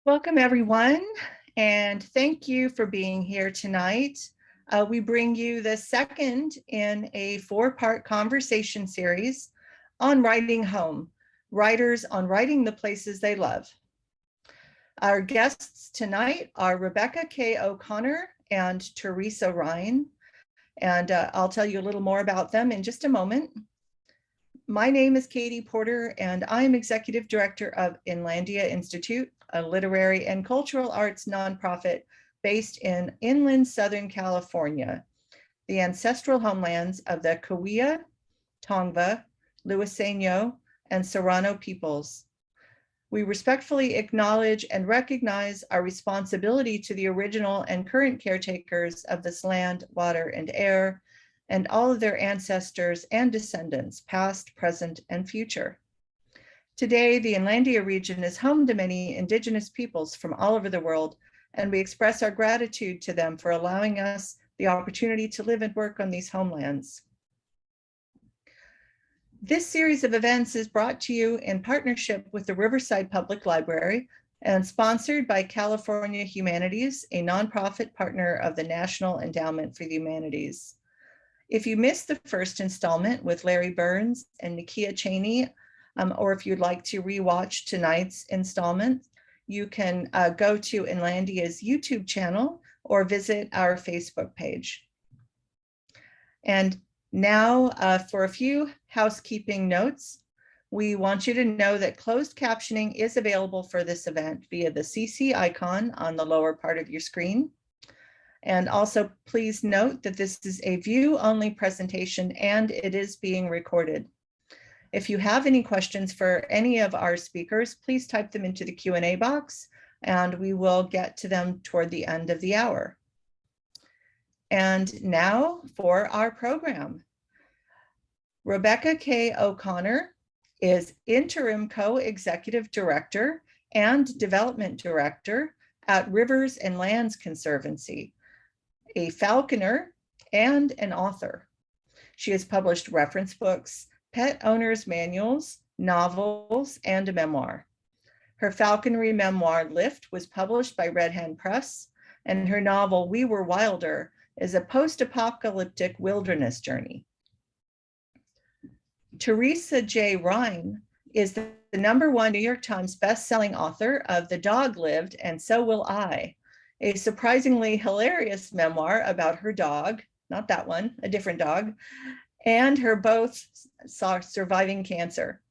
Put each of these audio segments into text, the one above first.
Welcome, everyone, and thank you for being here tonight. We bring you the second in a four-part conversation series on writing home, writers on writing the places they love. Our guests tonight are Rebecca K. O'Connor and Teresa Rhyne, and I'll tell you a little more about them in just a moment. My name is Katie Porter, and I am Executive Director of Inlandia Institute, a literary and cultural arts nonprofit based in inland Southern California, the ancestral homelands of the Cahuilla, Tongva, Luiseno, and Serrano peoples. We respectfully acknowledge and recognize our responsibility to the original and current caretakers of this land, water, and air, and all of their ancestors and descendants, past, present, and future. Today, the Inlandia region is home to many Indigenous peoples from all over the world, and we express our gratitude to them for allowing us the opportunity to live and work on these homelands. This series of events is brought to you in partnership with the Riverside Public Library and sponsored by California Humanities, a nonprofit partner of the National Endowment for the Humanities. If you missed the first installment with Larry Burns and Nakia Cheney, or if you'd like to rewatch tonight's installment, you can go to Inlandia's YouTube channel or visit our Facebook page. And now for a few housekeeping notes. We want you to know that closed captioning is available for this event via the CC icon on the lower part of your screen. And also please note that this is a view-only presentation and it is being recorded. If you have any questions for any of our speakers, please type them into the Q&A box and we will get to them toward the end of the hour. And now for our program. Rebecca K. O'Connor is Interim Co-Executive Director and Development Director at Rivers and Lands Conservancy, a falconer and an author. She has published reference books, pet owners' manuals, novels, and a memoir. Her falconry memoir, Lift, was published by Red Hen Press, and her novel, We Were Wilder, is a post-apocalyptic wilderness journey. Teresa J. Rhyne is the #1 New York Times bestselling author of The Dog Lived and So Will I, a surprisingly hilarious memoir about her dog, not that one, a different dog, and her both surviving cancer.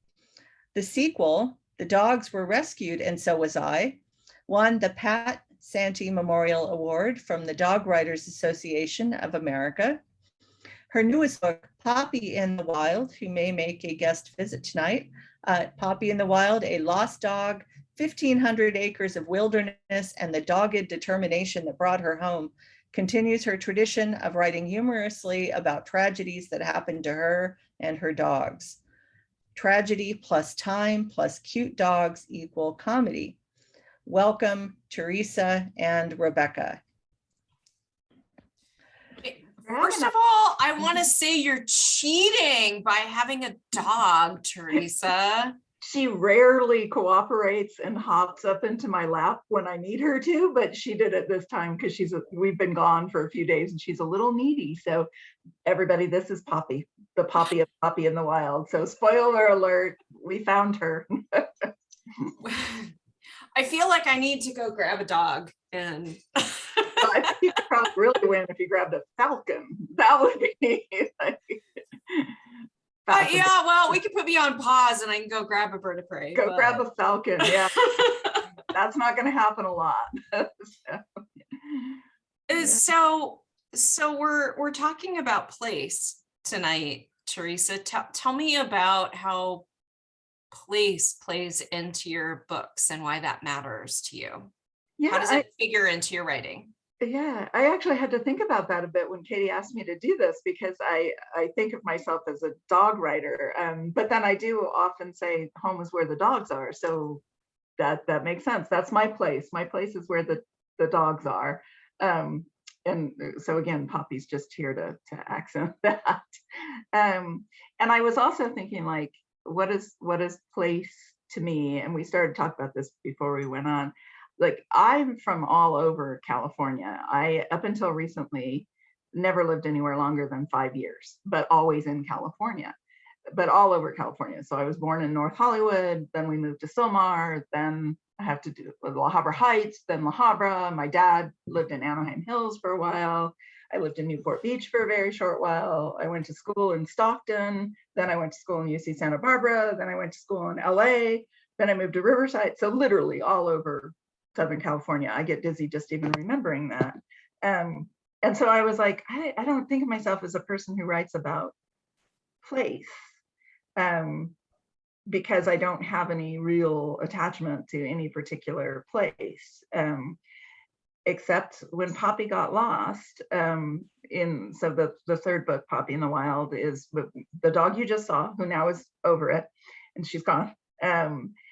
The sequel, The Dogs Were Rescued and So Was I, won the Pat Santee Memorial Award from the Dog Writers Association of America. Her newest book, Poppy in the Wild, who may make a guest visit tonight, Poppy in the Wild, A Lost Dog, 1,500 Acres of Wilderness, and the Dogged Determination That Brought Her Home, continues her tradition of writing humorously about tragedies that happened to her and her dogs. Tragedy plus time plus cute dogs equal comedy. Welcome, Teresa and Rebecca. First of all, I want to say you're cheating by having a dog, Teresa. She rarely cooperates and hops up into my lap when I need her to, but she did it this time because we've been gone for a few days and she's a little needy. So everybody, this is Poppy, the Poppy of Poppy in the Wild. So spoiler alert, we found her. I feel like I need to go grab a dog and I think you could probably really win if you grabbed a falcon. That would be like yeah, well, we could put me on pause and I can go grab a bird of prey. Grab a falcon, yeah. That's not going to happen a lot. So we're talking about place tonight, Teresa. Tell me about how place plays into your books and why that matters to you. Yeah, how does it figure into your writing? Yeah, I actually had to think about that a bit when Katie asked me to do this because I think of myself as a dog writer, but then I do often say home is where the dogs are. So that makes sense. That's my place. My place is where the dogs are. And so again, Poppy's just here to accent that. And I was also thinking, like, what is place to me? And we started talking about this before we went on. like, I'm from all over California. I, up until recently, never lived anywhere longer than 5 years, but always in California, but all over California. So I was born in North Hollywood, then we moved to Silmar, then I have to do La Habra Heights, then La Habra. My dad lived in Anaheim Hills for a while. I lived in Newport Beach for a very short while. I went to school in Stockton, then I went to school in UC Santa Barbara, then I went to school in LA, then I moved to Riverside. So literally all over Southern California. I get dizzy just even remembering that. And so I was like, I don't think of myself as a person who writes about place, because I don't have any real attachment to any particular place, except when Poppy got lost. So the third book, Poppy in the Wild, is the dog you just saw, who now is over it, and she's gone.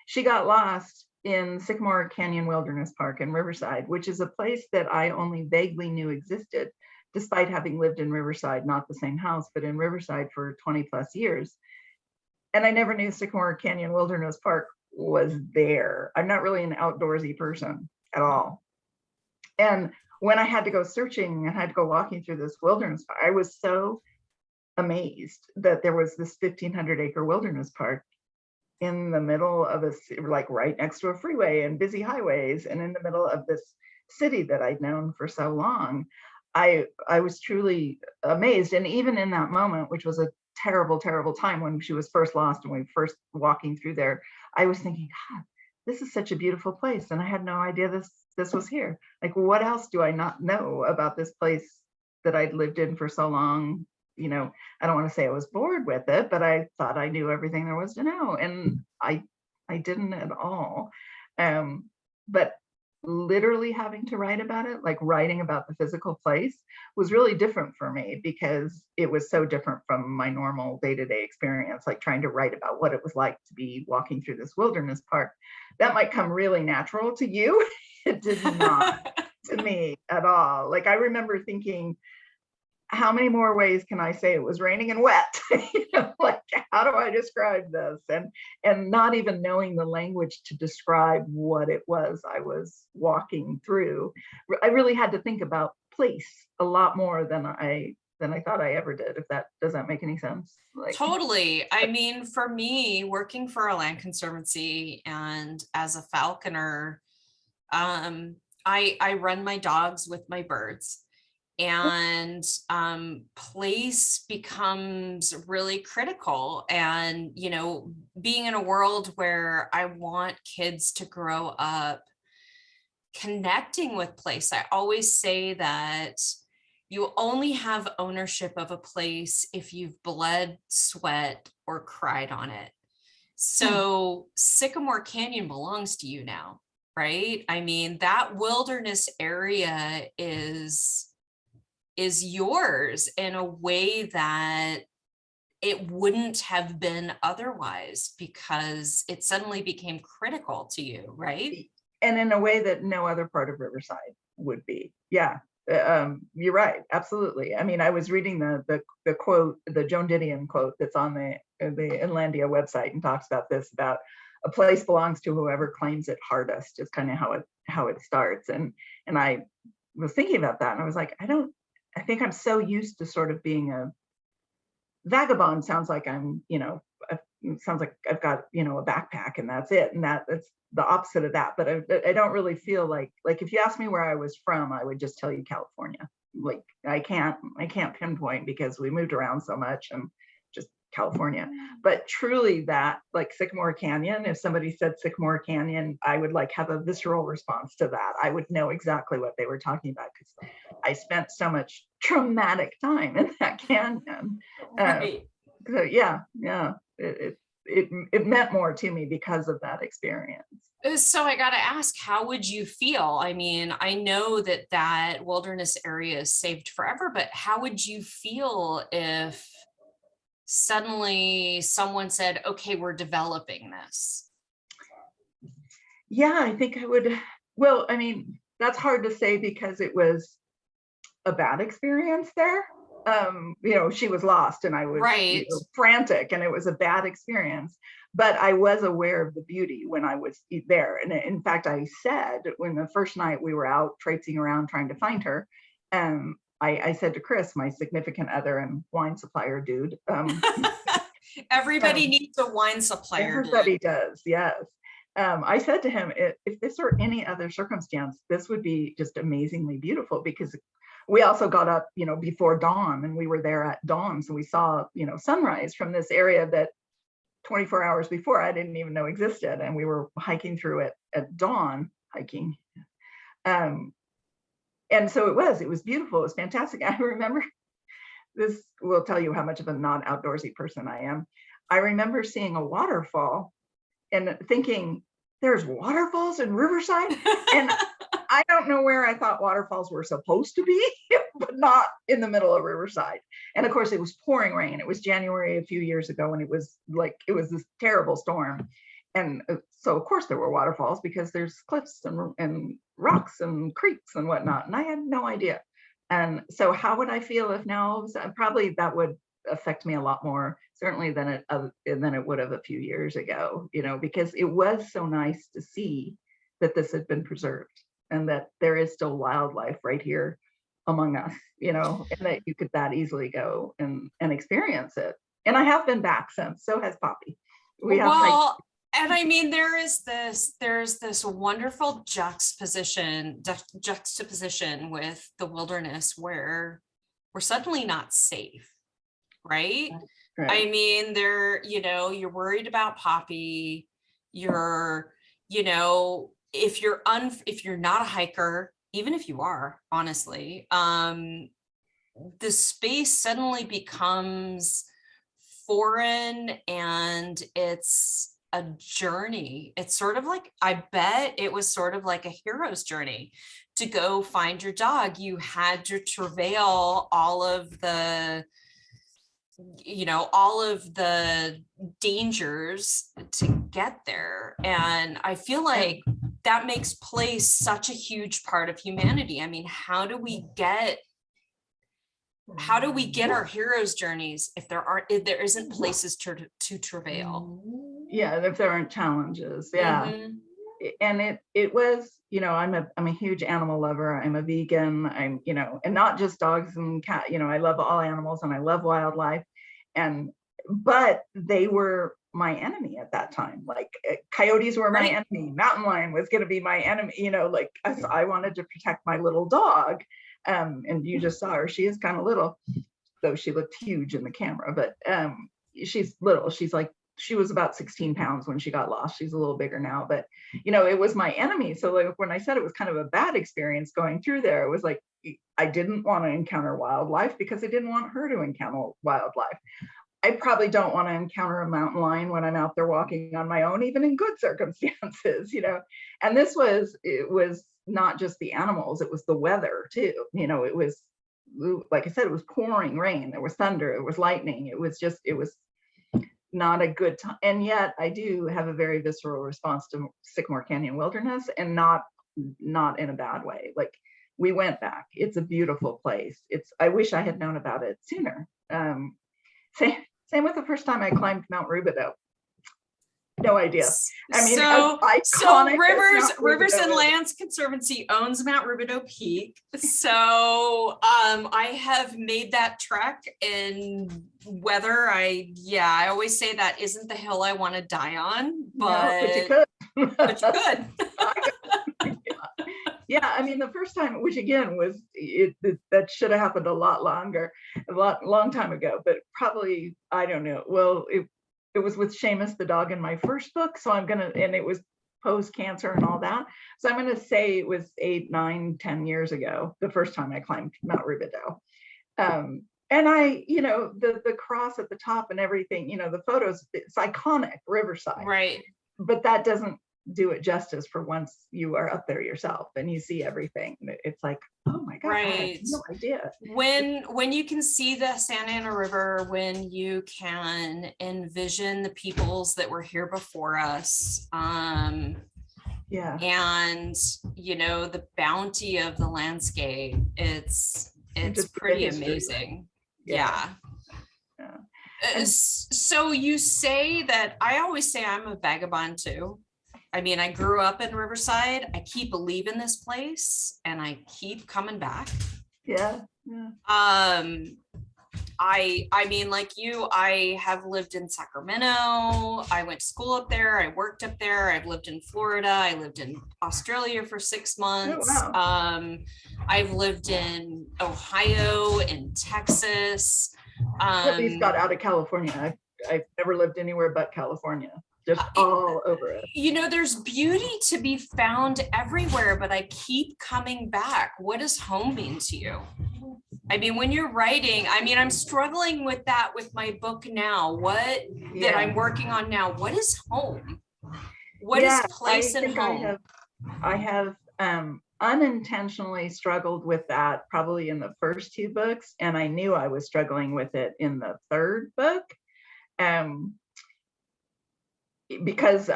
She got lost in Sycamore Canyon Wilderness Park in Riverside, which is a place that I only vaguely knew existed, despite having lived in Riverside, not the same house, but in Riverside for 20 plus years. And I never knew Sycamore Canyon Wilderness Park was there. I'm not really an outdoorsy person at all. And when I had to go searching and had to go walking through this wilderness, I was so amazed that there was this 1,500 acre wilderness park in the middle of like right next to a freeway and busy highways, and in the middle of this city that I'd known for so long. I was truly amazed. And even in that moment, which was a terrible, terrible time when she was first lost and we were first walking through there, I was thinking, God, this is such a beautiful place. And I had no idea this was here. Like, what else do I not know about this place that I'd lived in for so long? You know, I don't want to say I was bored with it, but I thought I knew everything there was to know. And I didn't at all. But literally having to write about it, like writing about the physical place, was really different for me because it was so different from my normal day-to-day experience, like trying to write about what it was like to be walking through this wilderness park. That might come really natural to you. It did not to me at all. Like, I remember thinking, how many more ways can I say it was raining and wet? Like, how do I describe this? And not even knowing the language to describe what it was I was walking through. I really had to think about place a lot more than I thought I ever did. Does that make any sense? Like, totally. I mean, for me, working for a land conservancy and as a falconer, I run my dogs with my birds. And place becomes really critical. And, you know, being in a world where I want kids to grow up connecting with place, I always say that you only have ownership of a place if you've bled, sweat, or cried on it. So Sycamore Canyon belongs to you now, right? I mean, that wilderness area is yours in a way that it wouldn't have been otherwise, because it suddenly became critical to you, right? And in a way that no other part of Riverside would be. Yeah, you're right, absolutely. I mean, I was reading the quote, the Joan Didion quote that's on the Inlandia website, and talks about this, about a place belongs to whoever claims it hardest, is kind of how it starts. And I was thinking about that, and I was like, I think I'm so used to sort of being a vagabond. Sounds like I'm, it sounds like I've got, a backpack and that's it. And that's the opposite of that. But I don't really feel like if you ask me where I was from, I would just tell you California. Like, I can't pinpoint because we moved around so much, and just California. But truly, that, like, Sycamore Canyon, if somebody said Sycamore Canyon, I would like have a visceral response to that. I would know exactly what they were talking about because I spent so much traumatic time in that canyon. Right. So yeah, it meant more to me because of that experience. So I got to ask, how would you feel? I mean, I know that wilderness area is saved forever, but how would you feel if suddenly someone said, okay, we're developing this? Yeah, I think I would. Well, I mean, that's hard to say because it was a bad experience there. she was lost and I was frantic, and it was a bad experience. But I was aware of the beauty when I was there. And in fact, I said, when the first night we were out traipsing around trying to find her, I said to Chris, my significant other and wine supplier dude. Everybody needs a wine supplier. Everybody does, yes. I said to him, if this were any other circumstance, this would be just amazingly beautiful, because we also got up, before dawn, and we were there at dawn. So we saw, sunrise from this area that 24 hours before I didn't even know existed. And we were hiking through it at dawn, and so it was beautiful. It was fantastic. I remember, this will tell you how much of a non-outdoorsy person I am. I remember seeing a waterfall and thinking, there's waterfalls in Riverside? And I don't know where I thought waterfalls were supposed to be, but not in the middle of Riverside. And of course, it was pouring rain. It was January a few years ago, and it was this terrible storm. And so, of course, there were waterfalls, because there's cliffs and rocks and creeks and whatnot. And I had no idea. And so how would I feel if now? Probably that would affect me a lot more, certainly, than it would have a few years ago, because it was so nice to see that this had been preserved and that there is still wildlife right here among us, and that you could that easily go and experience it. And I have been back since, so has Poppy. And I mean, there's this wonderful juxtaposition with the wilderness where we're suddenly not safe, right? I mean, you're worried about Poppy. You're, if you're not a hiker, even if you are, honestly, the space suddenly becomes foreign, and it's a journey. It's sort of like, I bet it was sort of like a hero's journey to go find your dog. You had to travail all of the dangers to get there. And I feel like that makes place such a huge part of humanity. I mean, how do we get our heroes' journees if there isn't places to travail? Yeah, if there aren't challenges. Yeah. Mm-hmm. And it was, I'm a huge animal lover. I'm a vegan. I'm, and not just dogs and cat, I love all animals and I love wildlife. But they were my enemy at that time. Like coyotes were my enemy. Mountain lion was going to be my enemy, I wanted to protect my little dog. And you just saw her. She is kind of little, though she looked huge in the camera, but she's little. She was about 16 pounds when she got lost. She's a little bigger now, but it was my enemy. So like when I said it was kind of a bad experience going through there, it was like, I didn't want to encounter wildlife because I didn't want her to encounter wildlife. I probably don't want to encounter a mountain lion when I'm out there walking on my own, even in good circumstances, and it was not just the animals, it was the weather too. It was, like I said, it was pouring rain, there was thunder, it was lightning, it was not a good time. And yet I do have a very visceral response to Sycamore Canyon Wilderness, and not in a bad way. Like, we went back. It's a beautiful place. I wish I had known about it sooner. Same with the first time I climbed Mount Rubidoux. No idea. I mean, so Rivers and Lands Conservancy owns Mount Rubidoux Peak. So I have made that trek, and whether I always say that isn't the hill I want to die on, but you could. But you could. Yeah, I mean, the first time, which again was that should have happened a long time ago, but probably, I don't know. Well, it was with Seamus the dog in my first book, so and it was post-cancer and all that. So I'm gonna say it was 8, 9, 10 years ago, the first time I climbed Mount Rubidoux. And I, the cross at the top and everything, the photos, it's iconic, Riverside. Right. But that doesn't do it justice for once you are up there yourself and you see everything. It's like, oh my God, right. I had no idea. When you can see the Santa Ana River, when you can envision the peoples that were here before us, and the bounty of the landscape, it's pretty amazing. Yeah. So you say that, I always say I'm a vagabond too. I mean, I grew up in Riverside. I keep leaving this place and I keep coming back. Yeah. I mean, like you, I have lived in Sacramento. I went to school up there. I worked up there. I've lived in Florida. I lived in Australia for 6 months. Oh, wow. I've lived in Ohio, in Texas. At least got out of California. I've never lived anywhere but California, just all over it. You know, there's beauty to be found everywhere, but I keep coming back. What does home mean to you? I mean, when you're writing, I mean, I'm struggling with that with my book now. That I'm working on now, what is home? What is place and home? I have unintentionally struggled with that probably in the first 2 books, and I knew I was struggling with it in the 3rd book, because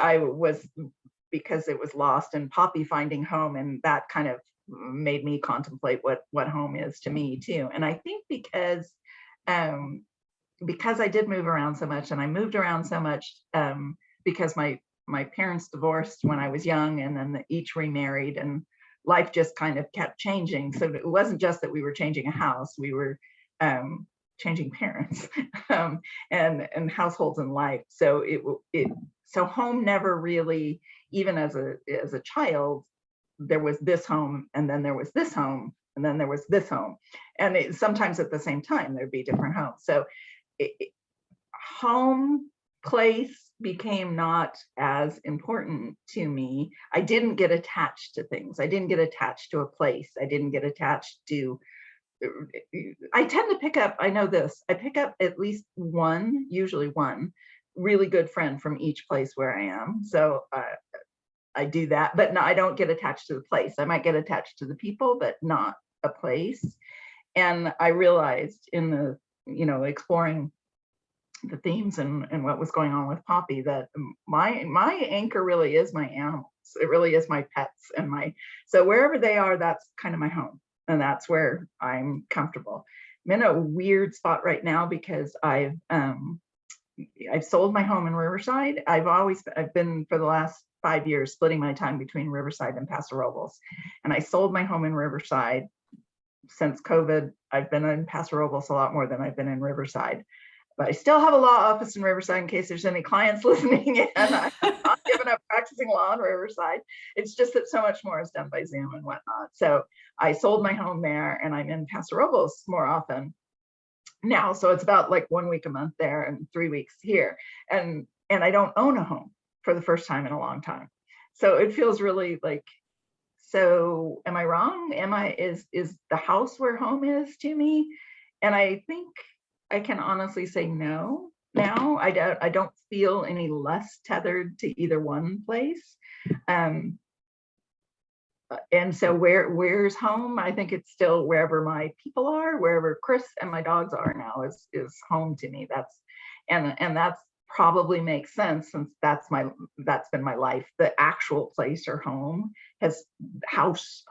it was lost in Poppy finding home, and that kind of made me contemplate what home is to me too. And I think because I did move around so much, and I moved around so much because my parents divorced when I was young, and then each remarried, and life just kind of kept changing. So it wasn't just that we were changing a house, we were changing parents and households in life. So so home never really, even as a child, there was this home, and then there was this home, and then there was this home, and sometimes at the same time there'd be different homes. So home, place became not as important to me. I didn't get attached to things. I didn't get attached to a place. I didn't get attached to, I tend to pick up, I know this, I pick up at least usually one really good friend from each place where I am. So I do that, but no, I don't get attached to the place. I might get attached to the people, but not a place. And I realized in the, exploring the themes and what was going on with Poppy, that my anchor really is my animals. It really is my pets, and so wherever they are, that's kind of my home, and that's where I'm comfortable. I'm in a weird spot right now because I've sold my home in Riverside. I've been for the last 5 years splitting my time between Riverside and Paso Robles, and I sold my home in Riverside. Since COVID, I've been in Paso Robles a lot more than I've been in Riverside. But I still have a law office in Riverside in case there's any clients listening in. I'm not giving up practicing law in Riverside. It's just that so much more is done by Zoom and whatnot. So I sold my home there, and I'm in Paso Robles more often now. So it's about like 1 week a month there and 3 weeks here. And I don't own a home for the first time in a long time. So it feels really like, so am I wrong? Is the house where home is to me? And I think I can honestly say no now. I don't feel any less tethered to either one place. And so where's home? I think it's still wherever my people are, wherever Chris and my dogs are now is home to me. That's probably makes sense, since that's been my life. The actual place or home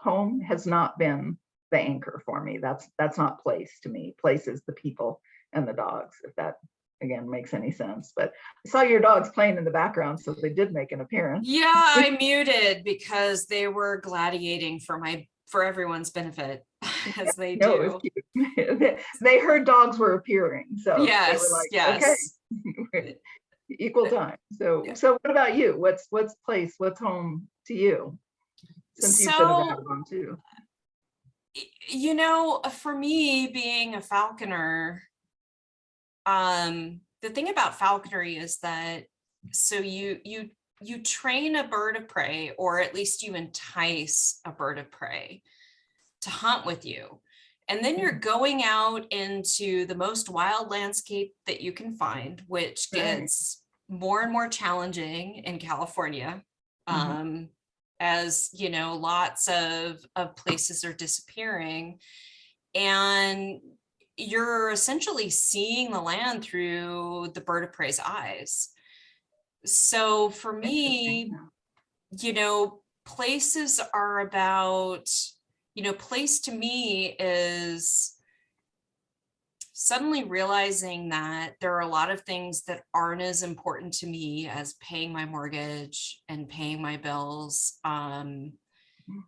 home has not been the anchor for me. That's not place to me. Place is the people and the dogs, if that again makes any sense. But I saw your dogs playing in the background, so they did make an appearance. Yeah, I muted because they were gladiating for everyone's benefit, as they do. It was cute. They heard dogs were appearing, so yes, they were like, yes. Okay, equal time. So what about you? What's place? What's home to you? Since you've been a vagabond too. For me, being a falconer, the thing about falconry is that you train a bird of prey, or at least you entice a bird of prey to hunt with you. And then you're going out into the most wild landscape that you can find, which gets more and more challenging in California. As lots of places are disappearing, and you're essentially seeing the land through the bird of prey's eyes. So for me, places are about, place to me is suddenly realizing that there are a lot of things that aren't as important to me as paying my mortgage and paying my bills.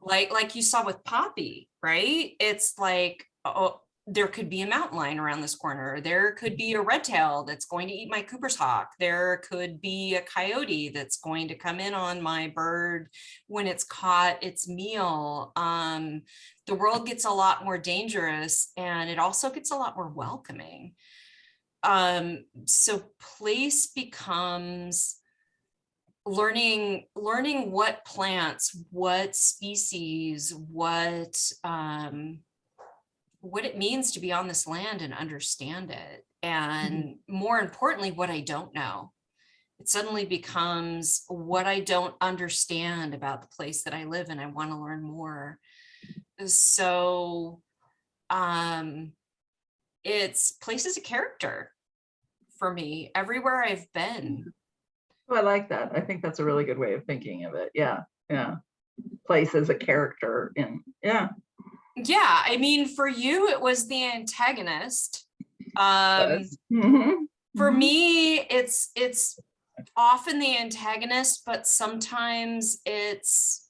Like you saw with Poppy, right? It's like, oh, there could be a mountain lion around this corner. There could be a red tail that's going to eat my Cooper's hawk. There could be a coyote that's going to come in on my bird when it's caught its meal. The world gets a lot more dangerous, and it also gets a lot more welcoming. So place becomes learning what plants, what species, what it means to be on this land and understand it. And more importantly, what I don't know. It suddenly becomes what I don't understand about the place that I live in. I want to learn more. So it's place as a character for me everywhere I've been. Oh, I like that. I think that's a really good way of thinking of it. Yeah. Place as a character in, Yeah, I mean, for you, it was the antagonist. For me, it's often the antagonist, but sometimes it's,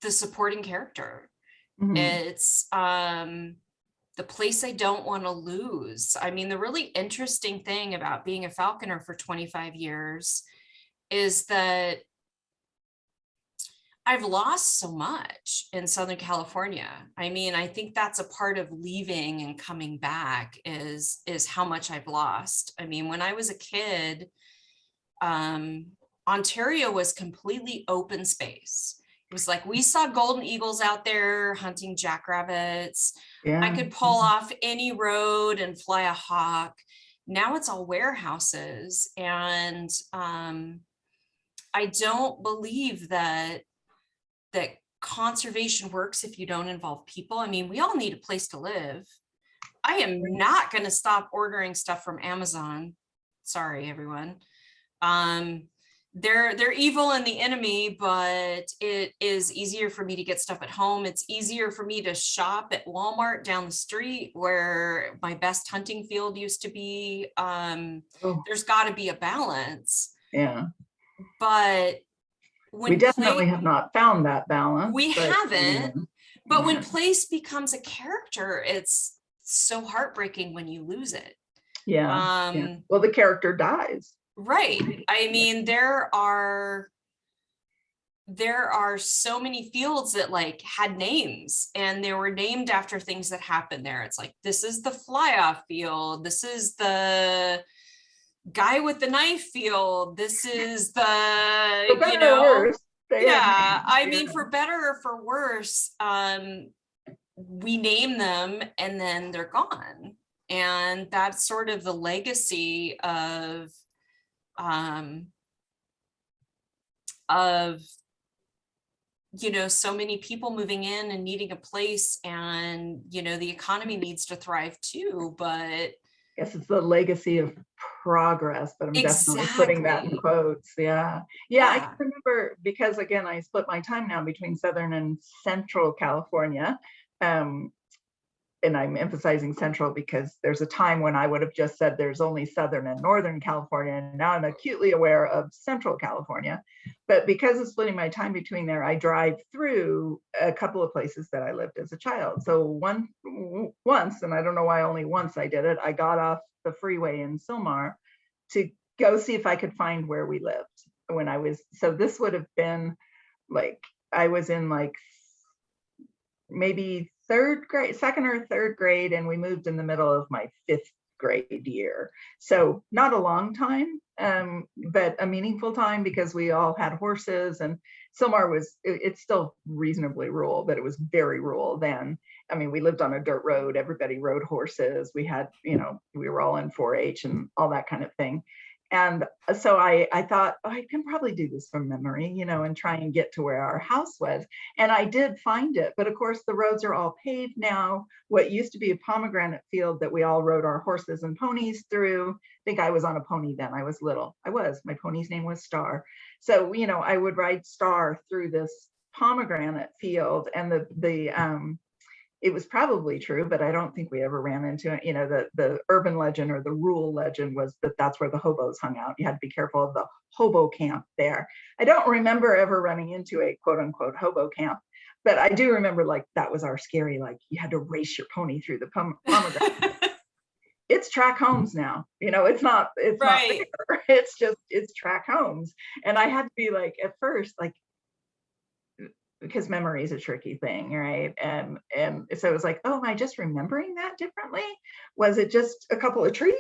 the supporting character. It's the place I don't want to lose. I mean, the really interesting thing about being a falconer for 25 years is that I've lost so much in Southern California. I mean, I think that's a part of leaving and coming back is how much I've lost. I mean, when I was a kid, Ontario was completely open space. It was like we saw golden eagles out there hunting jackrabbits. I could pull off any road and fly a hawk. Now it's all warehouses. And I don't believe that conservation works if you don't involve people. I mean, we all need a place to live. I am not going to stop ordering stuff from Amazon. Sorry, everyone. They're evil and the enemy, but it is easier for me to get stuff at home. It's easier for me to shop at Walmart down the street where my best hunting field used to be. There's got to be a balance. Yeah. But we definitely have not found that balance. We haven't. But when place becomes a character, it's so heartbreaking when you lose it. Yeah. Well, the character dies. Right. I mean, there are so many fields that like had names, and they were named after things that happened there. It's like, this is the fly-off field. This is the guy with the knife field. This is the, I mean, for better or for worse, we name them and then they're gone. And that's sort of the legacy of so many people moving in and needing a place, and the economy needs to thrive too. But yes, it's the legacy of progress, but I'm definitely putting that in quotes. Yeah. I can remember, because again, I split my time now between Southern and Central California. And I'm emphasizing Central because there's a time when I would have just said there's only Southern and Northern California, and now I'm acutely aware of Central California. But because of splitting my time between there, I drive through a couple of places that I lived as a child. So once, and I don't know why only once I did it, I got off the freeway in Sylmar to go see if I could find where we lived when I was, so this would have been like, I was in like maybe second or third grade, and we moved in the middle of my 5th grade year. So not a long time, but a meaningful time, because we all had horses, and Sylmar it's still reasonably rural, but it was very rural then. I mean, we lived on a dirt road, everybody rode horses. We had, we were all in 4-H and all that kind of thing. And so I thought, I can probably do this from memory, and try and get to where our house was. And I did find it. But of course, the roads are all paved now. What used to be a pomegranate field that we all rode our horses and ponies through. I think I was on a pony then. I was little. My pony's name was Star. So, I would ride Star through this pomegranate field, and it was probably true, but I don't think we ever ran into it. You know, the urban legend or the rural legend was that that's where the hobos hung out. You had to be careful of the hobo camp there. I don't remember ever running into a quote unquote hobo camp, but I do remember like that was our scary, like you had to race your pony through the pomegranate. It's track homes now, you know, it's not Right. there. It's track homes. And I had to be like, at first, like, because memory is a tricky thing, right? And so it was like, oh, am I just remembering that differently? Was it just a couple of trees?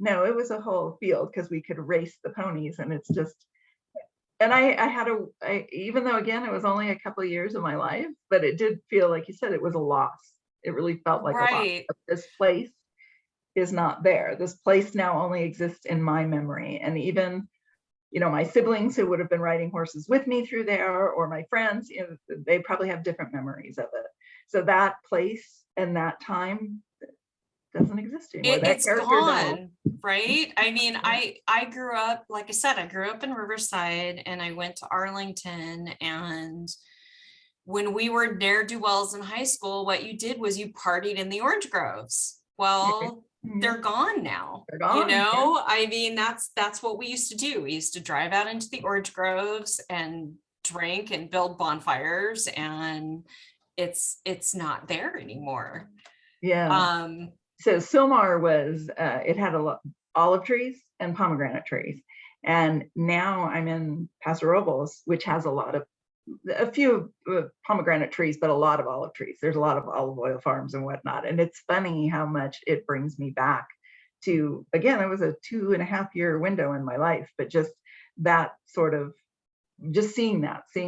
No, it was a whole field because we could race the ponies, and it's just. And even though again it was only a couple of years of my life, but it did feel like you said it was a loss. It really felt like a loss. This place is not there. This place now only exists in my memory, and even. You know, my siblings who would have been riding horses with me through there, or my friends, you know, they probably have different memories of it. So that place and that time doesn't exist anymore. It's gone, right? I mean, I grew up, like I said, I grew up in Riverside, and I went to Arlington, and when we were ne'er-do-wells in high school, what you did was you partied in the orange groves. Well, they're gone now. They're gone, you know, I mean, that's what we used to do. We used to drive out into the orange groves and drink and build bonfires, and it's not there anymore. Yeah. So Sylmar was it had a lot olive trees and pomegranate trees, and now I'm in Paso Robles, which has a few pomegranate trees, but a lot of olive trees. There's a lot of olive oil farms and whatnot. And it's funny how much it brings me back to, again, it was a 2.5 year window in my life, but just that sort of, just seeing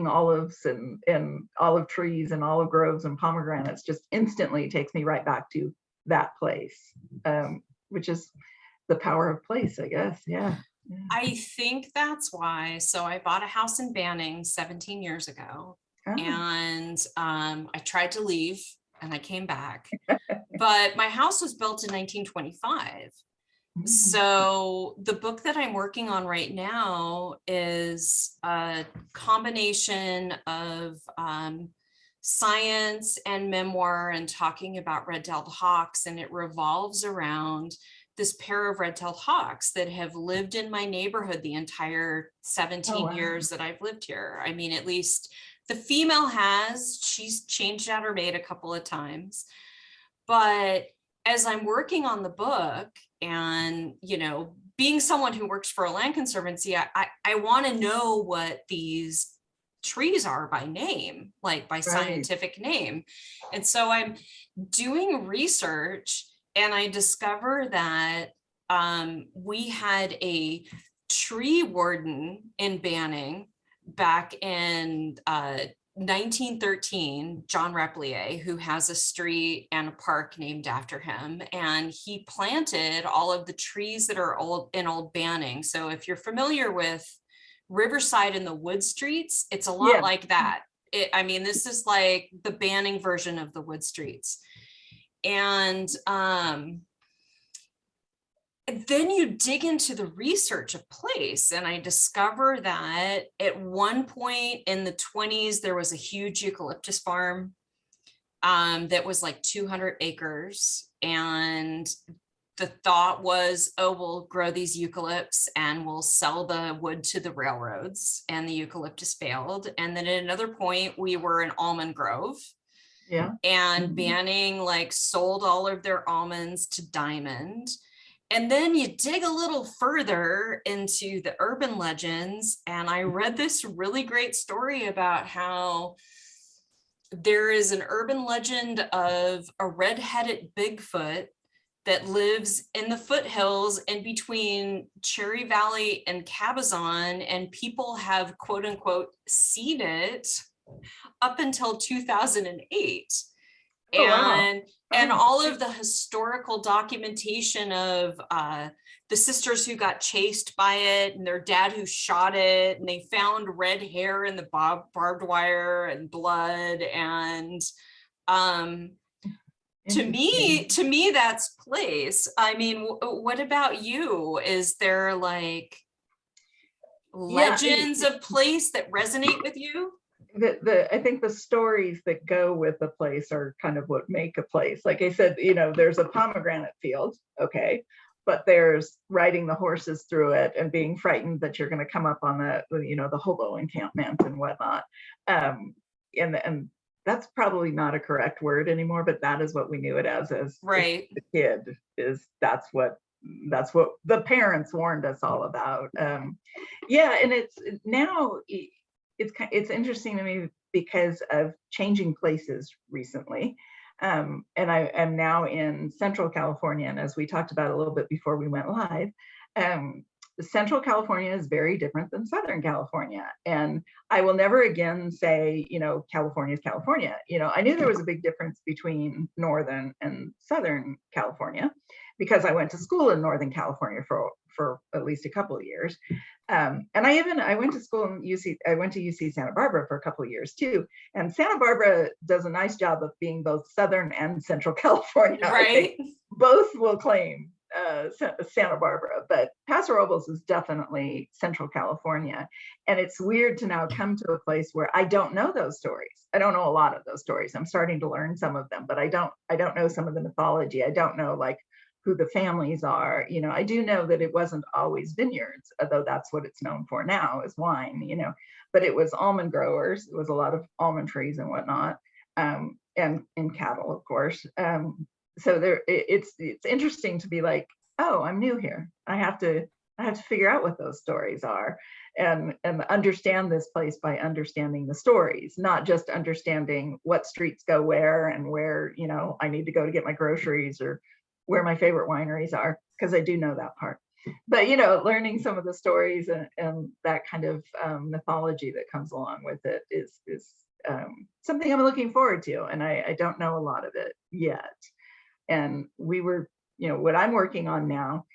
olives and olive trees and olive groves and pomegranates just instantly takes me right back to that place, which is the power of place, I guess. Yeah. I think that's why. So I bought a house in Banning 17 years ago, and I tried to leave and I came back, but my house was built in 1925. So the book that I'm working on right now is a combination of science and memoir and talking about red-tailed hawks, and it revolves around this pair of red-tailed hawks that have lived in my neighborhood the entire 17 years that I've lived here. I mean, at least the female has. She's changed out her mate a couple of times. But as I'm working on the book and, you know, being someone who works for a land conservancy, I want to know what these trees are by name, like by scientific name. And so I'm doing research, and I discover that we had a tree warden in Banning back in 1913, John Replier, who has a street and a park named after him. And he planted all of the trees that are in Old Banning. So if you're familiar with Riverside and the Wood Streets, it's a lot like that. I mean, this is like the Banning version of the Wood Streets. And then you dig into the research of place, and I discover that at one point in the 20s, there was a huge eucalyptus farm that was like 200 acres. And the thought was, oh, we'll grow these eucalypts and we'll sell the wood to the railroads, and the eucalyptus failed. And then at another point, we were an almond grove. Yeah. And Banning like sold all of their almonds to Diamond. And then you dig a little further into the urban legends, and I read this really great story about how there is an urban legend of a red-headed Bigfoot that lives in the foothills in between Cherry Valley and Cabazon, and people have quote unquote seen it up until 2008. And all of the historical documentation of the sisters who got chased by it, and their dad who shot it, and they found red hair in the barbed wire and blood. And to me, that's place. I mean, what about you? Is there like legends of place that resonate with you? I think the stories that go with the place are kind of what make a place. Like I said, there's a pomegranate field, okay, but there's riding the horses through it and being frightened that you're going to come up on the hobo encampment and whatnot. And that's probably not a correct word anymore, but that is what we knew it as right. the kid. That's what the parents warned us all about. Yeah, and it's now. It's interesting to me because of changing places recently. And I am now in Central California. And as we talked about a little bit before we went live, Central California is very different than Southern California. And I will never again say, California is California. I knew there was a big difference between Northern and Southern California because I went to school in Northern California for at least a couple of years. And I went to school in UC, I went to UC Santa Barbara for a couple of years too. And Santa Barbara does a nice job of being both Southern and Central California. Right. Both will claim Santa Barbara, but Paso Robles is definitely Central California. And it's weird to now come to a place where I don't know those stories. I don't know a lot of those stories. I'm starting to learn some of them, but I don't know some of the mythology. I don't know who the families are. I do know that it wasn't always vineyards, although that's what it's known for now is wine, but it was almond growers. It was a lot of almond trees and whatnot, and cattle, of course. So it's interesting to be like, oh, I'm new here. I have to figure out what those stories are and understand this place by understanding the stories, not just understanding what streets go where and where, I need to go to get my groceries or where my favorite wineries are, because I do know that part. But, learning some of the stories and that kind of mythology that comes along with it is something I'm looking forward to. And I don't know a lot of it yet. And we were, what I'm working on now,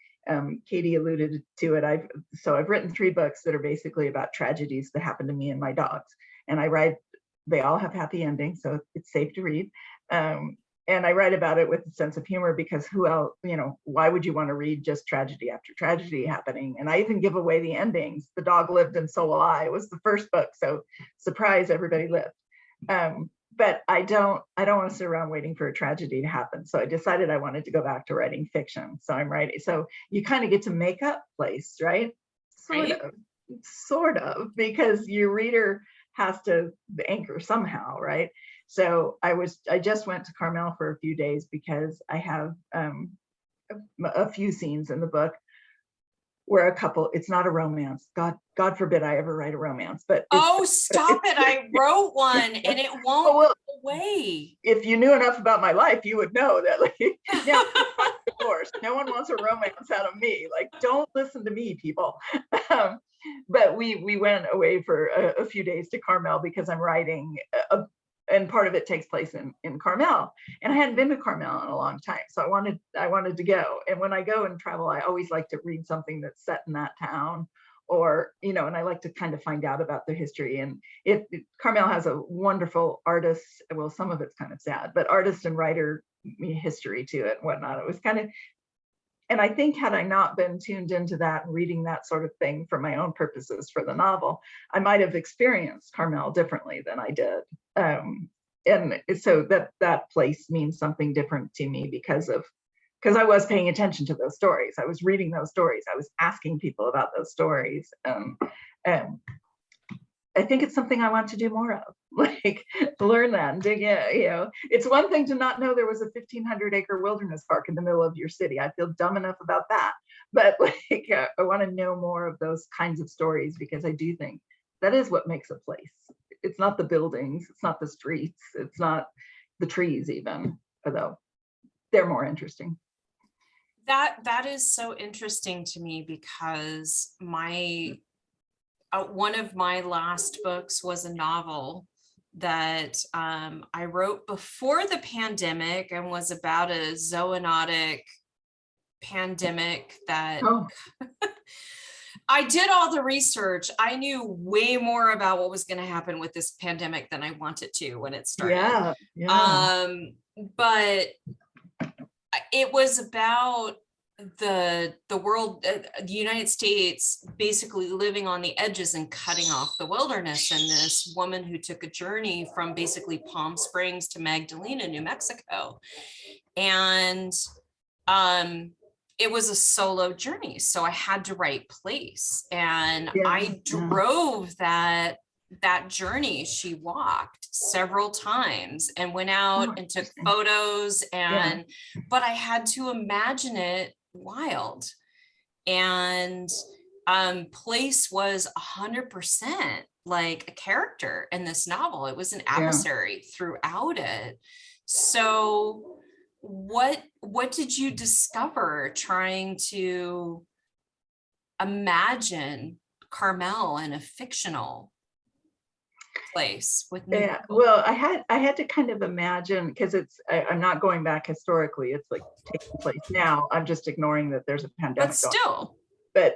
Katie alluded to it. I've written 3 books that are basically about tragedies that happen to me and my dogs. And they all have happy endings, so it's safe to read. And I write about it with a sense of humor because who else, why would you want to read just tragedy after tragedy happening? And I even give away the endings. The dog lived and so will I. It was the first book, so surprise, everybody lived. But I don't want to sit around waiting for a tragedy to happen. So I decided I wanted to go back to writing fiction. So I'm writing. So you kind of get to make up place, right? Sort of, because your reader has to anchor somehow, right? So I just went to Carmel for a few days because I have a few scenes in the book where a couple, it's not a romance. God forbid I ever write a romance, but stop it. I wrote one and it won't go away. If you knew enough about my life, you would know that now, divorce. No one wants a romance out of me. Don't listen to me, people. But we went away for a few days to Carmel because I'm writing and part of it takes place in Carmel, and I hadn't been to Carmel in a long time, so I wanted to go. And when I go and travel, I always like to read something that's set in that town, or and I like to kind of find out about the history. And Carmel has a wonderful artist, well, some of it's kind of sad, but artist and writer history to it and whatnot. It was kind of, and I think had I not been tuned into that and reading that sort of thing for my own purposes for the novel, I might have experienced Carmel differently than I did. And so that place means something different to me because I was paying attention to those stories. I was reading those stories. I was asking people about those stories. And I think it's something I want to do more of, learn that and dig in. It's one thing to not know there was a 1,500-acre wilderness park in the middle of your city. I feel dumb enough about that, but I want to know more of those kinds of stories because I do think that is what makes a place. It's not the buildings, it's not the streets, it's not the trees even, although they're more interesting. That is so interesting to me because one of my last books was a novel that I wrote before the pandemic and was about a zoonotic pandemic that I did all the research. I knew way more about what was going to happen with this pandemic than I wanted to when it started. Yeah. But it was about the world, the United States basically living on the edges and cutting off the wilderness, and this woman who took a journey from basically Palm Springs to Magdalena, New Mexico. And it was a solo journey, so I had to write place, and I drove that journey. She walked several times and went out and took photos, and but I had to imagine it wild. And place was 100% like a character in this novel. It was an adversary throughout it. So what did you discover trying to imagine Carmel in a fictional place with new people? Well, I had to kind of imagine, because I'm not going back historically, it's like taking place now. I'm just ignoring that there's a pandemic. But still. But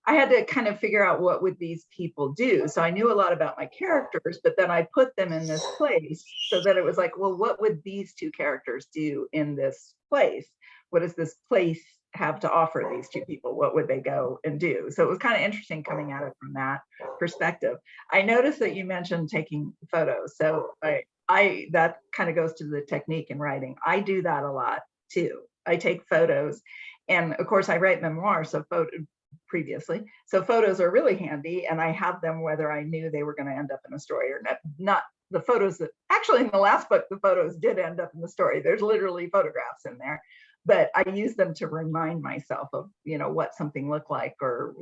I had to kind of figure out what would these people do. So I knew a lot about my characters, but then I put them in this place so that it was like, well, what would these two characters do in this place? What does this place have to offer these two people? What would they go and do? So it was kind of interesting coming at it from that perspective. I noticed that you mentioned taking photos. So I that kind of goes to the technique in writing. I do that a lot too. I take photos, and of course I write memoirs, so previously. So photos are really handy, and I have them whether I knew they were going to end up in a story or not. The photos that actually in the last book, the photos did end up in the story. There's literally photographs in there, but I use them to remind myself of, what something looked like, or,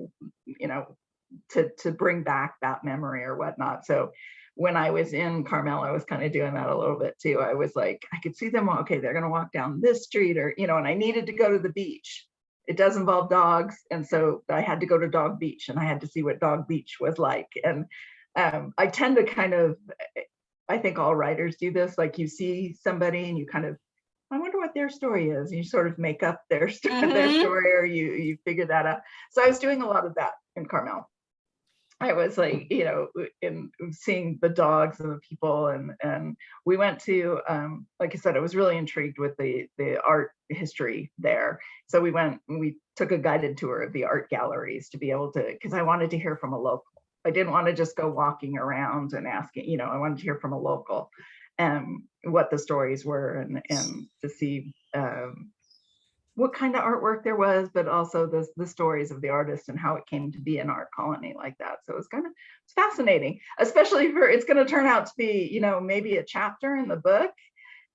to bring back that memory or whatnot. So when I was in Carmel, I was kind of doing that a little bit too. I was like, I could see them, okay, they're going to walk down this street, or, and I needed to go to the beach. It does involve dogs. And so I had to go to Dog Beach, and I had to see what Dog Beach was like. And I tend to kind of, I think all writers do this, like you see somebody and you kind of, I wonder what their story is. You sort of make up their story, or you figure that out. So I was doing a lot of that in Carmel. I was like, in seeing the dogs and the people, and we went to, like I said, I was really intrigued with the art history there. So we took a guided tour of the art galleries to be able to, because I wanted to hear from a local. I didn't want to just go walking around and asking, I wanted to hear from a local, what the stories were, and to see what kind of artwork there was, but also the stories of the artist and how it came to be an art colony like that. So it's fascinating, especially it's going to turn out to be, maybe a chapter in the book.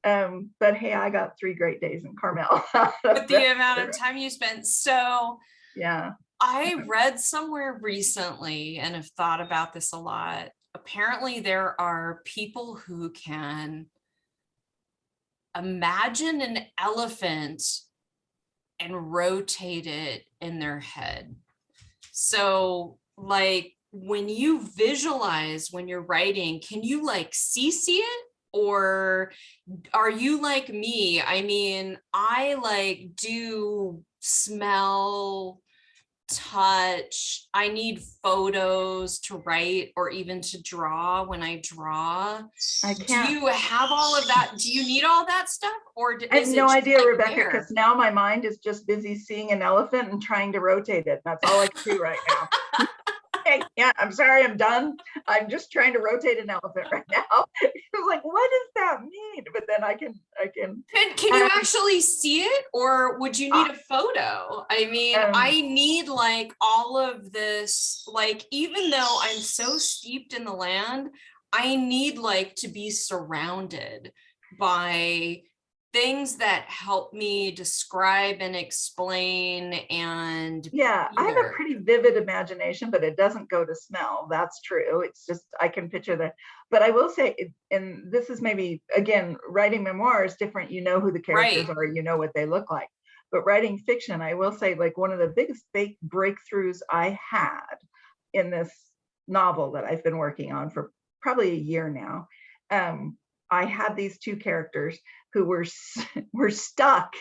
But hey, I got 3 great days in Carmel. With the amount of time you spent. So yeah, I read somewhere recently, and have thought about this a lot. Apparently there are people who can imagine an elephant and rotate it in their head. So like when you visualize, when you're writing, can you like see it? Or are you like me? I mean, I like do smell, touch. I need photos to write, or even to draw. When I draw, I can't. Do you have all of that? Do you need all that stuff, or I have no idea, Rebecca, because now my mind is just busy seeing an elephant and trying to rotate it. That's all I can do right now. Yeah, I'm sorry, I'm done. I'm just trying to rotate an elephant right now. It was like, what does that mean? But then I can. Can you actually see it, or would you need a photo? I mean, I need like all of this, like, even though I'm so steeped in the land, I need like to be surrounded by things that help me describe and explain. And yeah, I have a pretty vivid imagination, but it doesn't go to smell. That's true. It's just, I can picture that. But I will say, and this is maybe, again, writing memoir is different. You know who the characters are, you know what they look like. But writing fiction, I will say, like, one of the biggest breakthroughs I had in this novel that I've been working on for probably a year now, I had these 2 characters who were stuck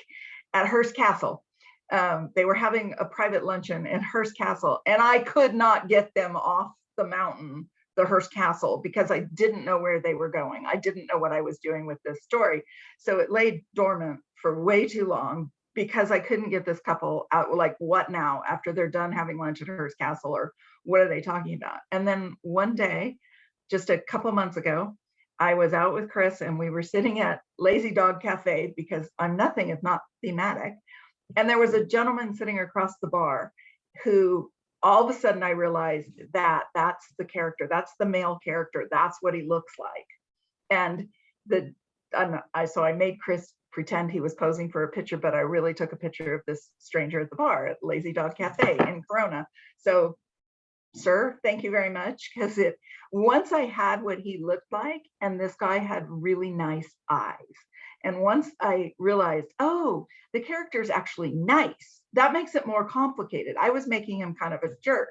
at Hearst Castle. They were having a private luncheon at Hearst Castle, and I could not get them off the mountain, the Hearst Castle, because I didn't know where they were going. I didn't know what I was doing with this story. So it lay dormant for way too long. because I couldn't get this couple out. Like, what now after they're done having lunch at Hearst Castle, or what are they talking about? And then one day, just a couple months ago, I was out with Chris and we were sitting at Lazy Dog Cafe, because I'm nothing if not thematic. And there was a gentleman sitting across the bar who, all of a sudden I realized that that's the character, that's the male character, that's what he looks like. And so I made Chris pretend he was posing for a picture, but I really took a picture of this stranger at the bar at Lazy Dog Cafe in Corona. So, sir, thank you very much. Because once I had what he looked like, and this guy had really nice eyes. And once I realized, oh, the character is actually nice, that makes it more complicated. I was making him kind of a jerk,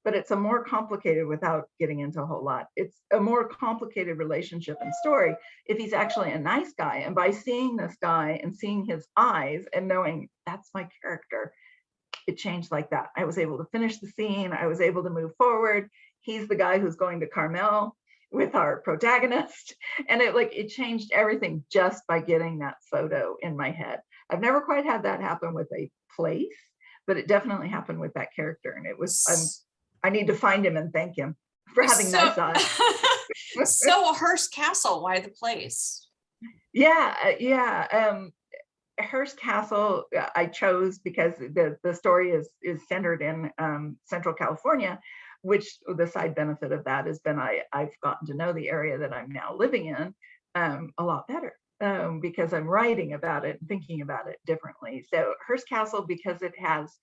but it's a more complicated, without getting into a whole lot, it's a more complicated relationship and story if he's actually a nice guy. And by seeing this guy and seeing his eyes and knowing that's my character, it changed like that. I was able to finish the scene. I was able to move forward. He's the guy who's going to Carmel with our protagonist. And it changed everything just by getting that photo in my head. I've never quite had that happen with a place, but it definitely happened with that character. And it was, I need to find him and thank him for having nice eyes. So Hearst Castle, why the place? Yeah. Hearst Castle I chose because the story is centered in Central California, which the side benefit of that has been I've gotten to know the area that I'm now living in a lot better because I'm writing about it and thinking about it differently. So Hearst Castle, because it has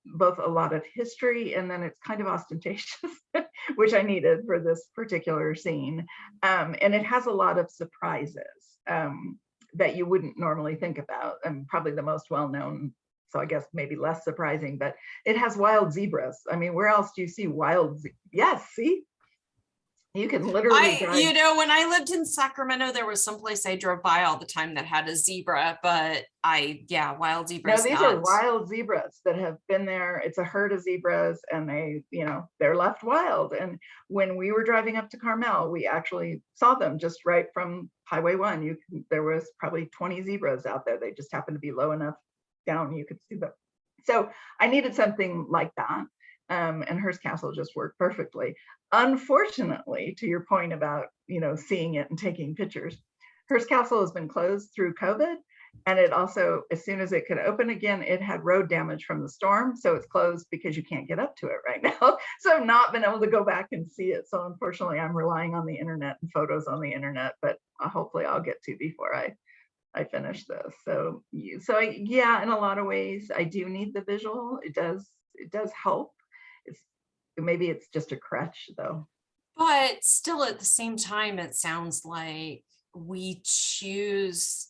both a lot of history and then it's kind of ostentatious, which I needed for this particular scene. And it has a lot of surprises that you wouldn't normally think about. And probably the most well-known, so I guess maybe less surprising, but it has wild zebras. I mean, where else do you see wild? Yes, see? You can literally drive. When I lived in Sacramento, there was someplace I drove by all the time that had a zebra, but wild zebras. No, these are wild zebras that have been there. It's a herd of zebras and they're left wild. And when we were driving up to Carmel, we actually saw them just right from Highway 1. There was probably 20 zebras out there. They just happened to be low enough down you could see them. So I needed something like that. And Hearst Castle just worked perfectly. Unfortunately, to your point about, seeing it and taking pictures, Hearst Castle has been closed through COVID. And it also, as soon as it could open again, it had road damage from the storm. So it's closed because you can't get up to it right now. So I've not been able to go back and see it. So unfortunately, I'm relying on the internet and photos on the internet, but hopefully I'll get to before I finish this. So in a lot of ways, I do need the visual. It does help. Maybe it's just a crutch though. But still at the same time, it sounds like we choose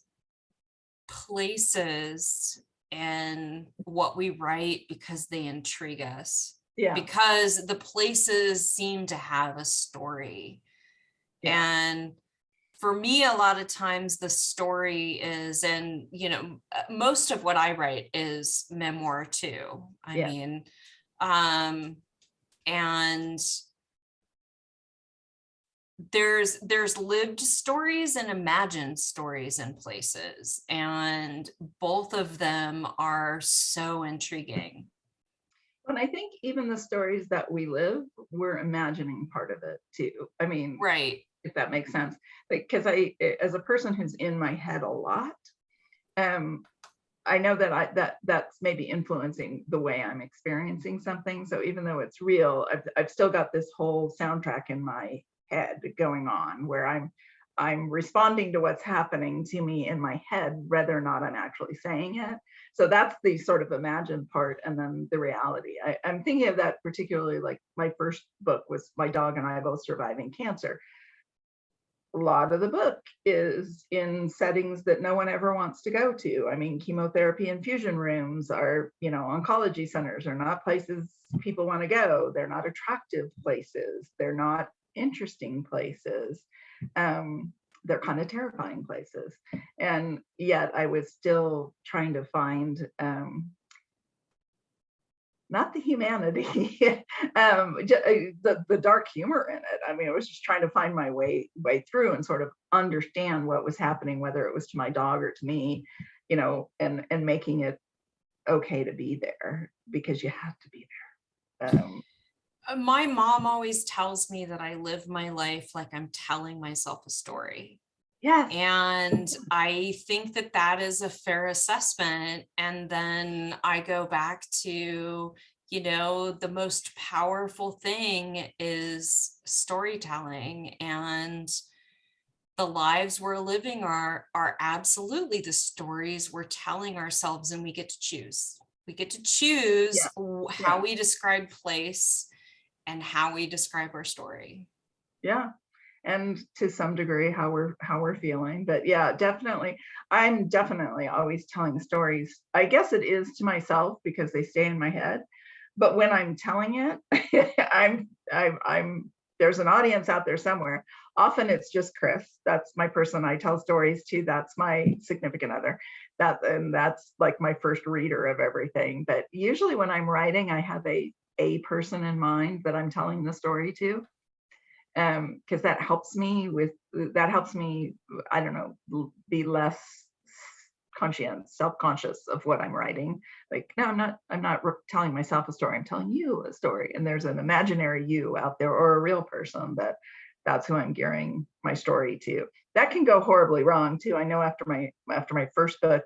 places and what we write because they intrigue us. Yeah. Because the places seem to have a story. Yeah. And for me, a lot of times the story is, and most of what I write is memoir too. I mean, and there's lived stories and imagined stories in places, and both of them are so intriguing. And I think even the stories that we live, we're imagining part of it too. I mean, right. If that makes sense, because as a person who's in my head a lot, I know that that's maybe influencing the way I'm experiencing something. So even though it's real, I've still got this whole soundtrack in my head going on where I'm responding to what's happening to me in my head, whether or not I'm actually saying it. So that's the sort of imagined part, and then the reality. I'm thinking of that particularly, like my first book was my dog and I both surviving cancer. A lot of the book is in settings that no one ever wants to go to. I mean, chemotherapy infusion rooms are, oncology centers are not places people want to go. They're not attractive places. They're not interesting places. They're kind of terrifying places. And yet I was still trying to find not the humanity, the dark humor in it. I mean, I was just trying to find my way through and sort of understand what was happening, whether it was to my dog or to me, and making it okay to be there because you have to be there. My mom always tells me that I live my life like I'm telling myself a story. Yes. And I think that that is a fair assessment. And then I go back to, the most powerful thing is storytelling, and the lives we're living are absolutely the stories we're telling ourselves, and we get to choose. We get to choose how we describe place and how we describe our story. Yeah. And to some degree how we're feeling. But yeah, definitely. I'm definitely always telling stories. I guess it is to myself because they stay in my head. But when I'm telling it, I'm there's an audience out there somewhere. Often it's just Chris. That's my person I tell stories to. That's my significant other. That's like my first reader of everything. But usually when I'm writing, I have a person in mind that I'm telling the story to. Because that helps me, I don't know, be less self-conscious of what I'm writing. Like, no, I'm not telling myself a story, I'm telling you a story. And there's an imaginary you out there, or a real person that's who I'm gearing my story to. That can go horribly wrong too. I know after my first book,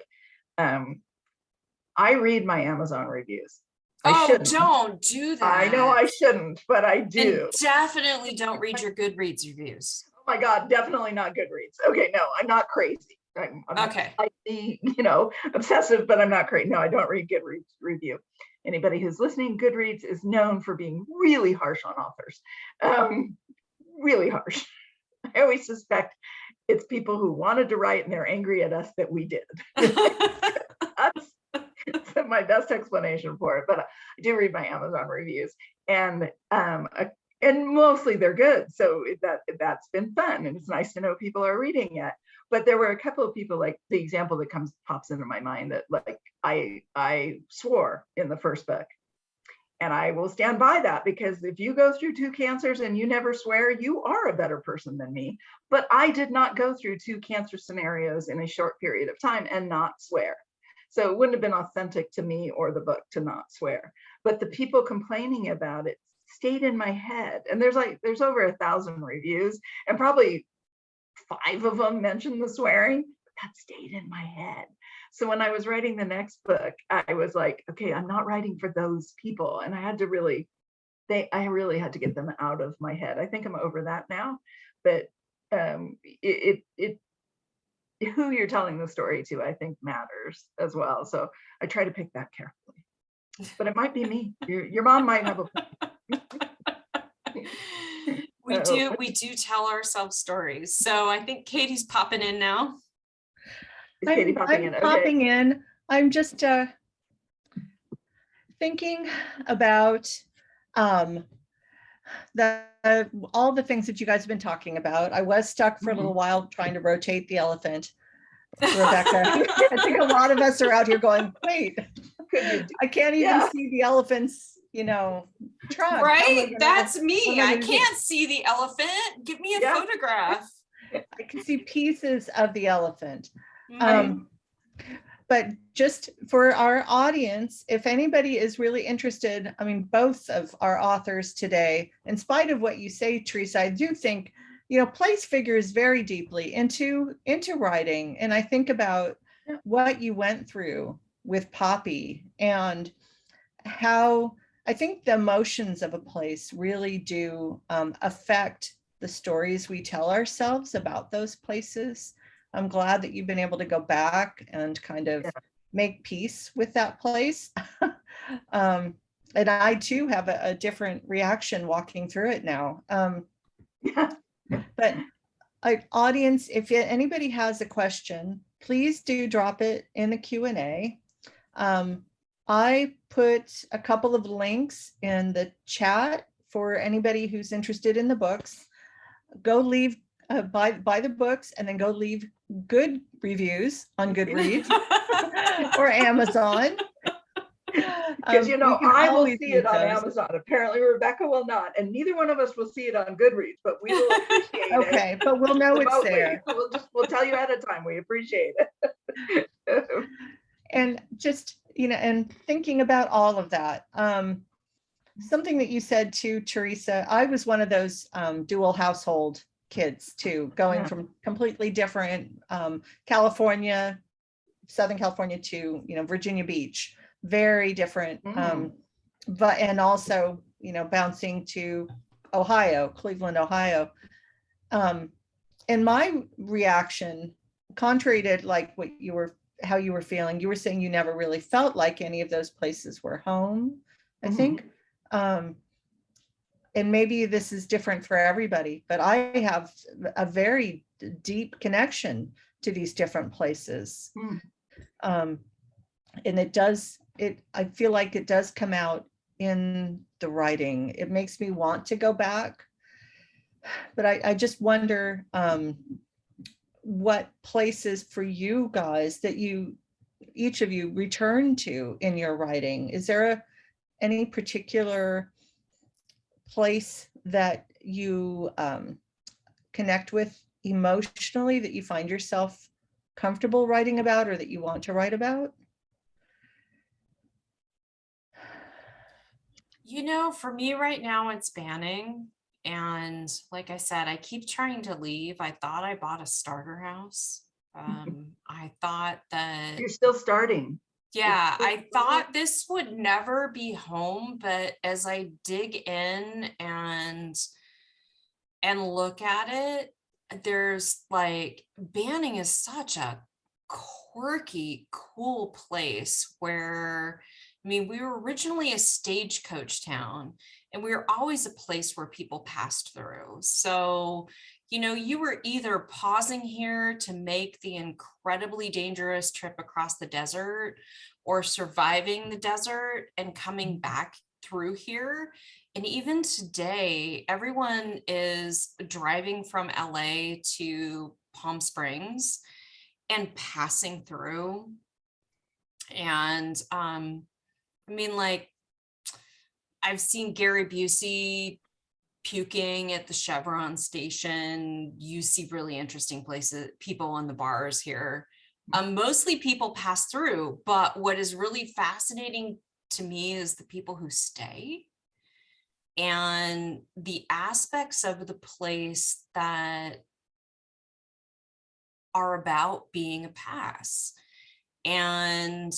I read my Amazon reviews. Don't do that. I know I shouldn't, but I do. And definitely don't read your Goodreads reviews. Oh my God, definitely not Goodreads. Okay, no, I'm not crazy. I'm okay. Slightly, obsessive, but I'm not crazy. No, I don't read Goodreads review. Anybody who's listening, Goodreads is known for being really harsh on authors. Really harsh. I always suspect it's people who wanted to write and they're angry at us that we did. That's my best explanation for it. But I do read my Amazon reviews, and mostly they're good. So that's been fun, and it's nice to know people are reading it. But there were a couple of people, like the example that pops into my mind, that like I swore in the first book, and I will stand by that, because if you go through 2 cancers and you never swear, you are a better person than me. But I did not go through 2 cancer scenarios in a short period of time and not swear. So it wouldn't have been authentic to me or the book to not swear. But the people complaining about it stayed in my head. And there's over 1,000 reviews, and probably 5 of them mentioned the swearing, but that stayed in my head. So when I was writing the next book, I was like, okay, I'm not writing for those people. And I really had to get them out of my head. I think I'm over that now, but who you're telling the story to, I think, matters as well. So I try to pick that carefully. But it might be me. Your mom might have a We do tell ourselves stories. So I think Katie's popping in now. Is Katie popping in? Okay. Popping in. I'm just thinking about all the things that you guys have been talking about. I was stuck for a little while trying to rotate the elephant, Rebecca. I think a lot of us are out here going, wait, I can't even see the elephant's, trunk. Right? That's me. I can't see the elephant. Give me a photograph. I can see pieces of the elephant. But just for our audience, if anybody is really interested, both of our authors today, in spite of what you say, Teresa, I do think, place figures very deeply into writing. And I think about what you went through with Poppy, and how I think the emotions of a place really do affect the stories we tell ourselves about those places. I'm glad that you've been able to go back and kind of make peace with that place. And I too have a different reaction walking through it now. But audience, if anybody has a question, please do drop it in the Q&A. I put a couple of links in the chat for anybody who's interested in the books. Go leave, buy the books, and then go leave good reviews on Goodreads or Amazon. Because I will see it on Amazon. Apparently Rebecca will not, and neither one of us will see it on Goodreads, but we will appreciate it. Okay, but we'll know it's there. We'll tell you ahead of time. We appreciate it. And just, and thinking about all of that, something that you said too, Teresa, I was one of those dual household kids too, going from completely different California, Southern California to, Virginia Beach, very different. But, and also, bouncing to Ohio, Cleveland, Ohio. And my reaction, contrary to like how you were feeling, you were saying you never really felt like any of those places were home, I think. And maybe this is different for everybody, but I have a very deep connection to these different places. And I feel like it does come out in the writing. It makes me want to go back. But I just wonder what places for you guys that each of you return to in your writing. Is there any particular place that you connect with emotionally, that you find yourself comfortable writing about, or that you want to write about? For me right now, it's Banning. And like I said, I keep trying to leave. I thought I bought a starter house. I thought that you're still starting. Yeah, I thought this would never be home, but as I dig in and look at it, there's like, Banning is such a quirky, cool place where, we were originally a stagecoach town, and we were always a place where people passed through. So, you were either pausing here to make the incredibly dangerous trip across the desert, or surviving the desert and coming back through here. And even today, everyone is driving from LA to Palm Springs and passing through. And like, I've seen Gary Busey puking at the Chevron station. You see really interesting places, people in the bars here. Mostly people pass through, but what is really fascinating to me is the people who stay and the aspects of the place that are about being a pass. And